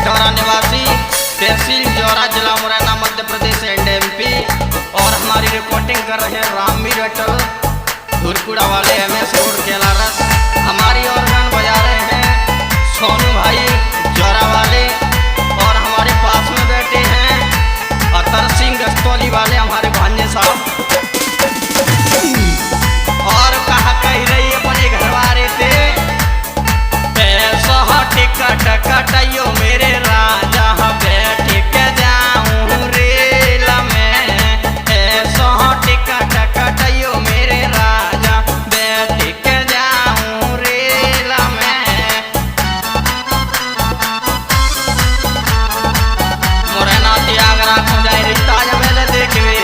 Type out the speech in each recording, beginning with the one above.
पिठौरा निवासी, तहसील जौरा, जिला मुरैना, मध्य प्रदेश एंड MP। और हमारी रिपोर्टिंग कर रहे हैं रामवीर अटल, धुरकुड़ा वाले, MS रोड, केलारस। हमारी ऑर्गन बजा रहे हैं सोनू भाई जौरा वाले, और हमारे पास में बैठे हैं अतर सिंह गस्तौली वाले, हमारे भांजे साहब। और कहा कह रही अपने घरवारे थे, पैसा टिकट कटाइयो मेरे राजा, बैठ के जाऊं रेल में। ऐसा टिकट कटाइयो मेरे राजा, बैठ के जाऊं रेल में। मुरैना त्यागरा को जाए रिश्ता जब मैंने देखवे।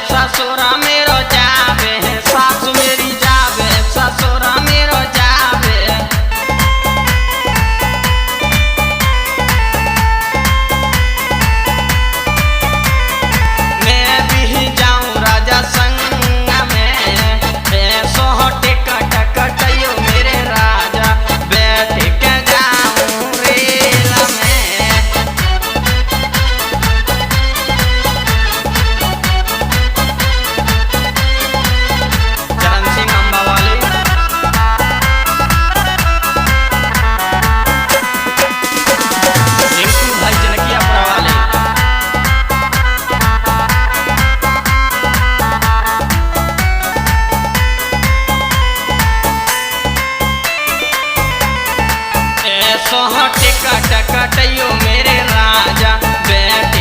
ससुरा मेरो जावे, सासु मेरी जावे, ससुरा मेरो जावे। मैं भी जाऊं राजा संग में, ऐसो टिकट कटाइयो मेरे राजा, बैठ के जाऊं रेल में। टिकट कटाइयो मेरे राजा, बैठ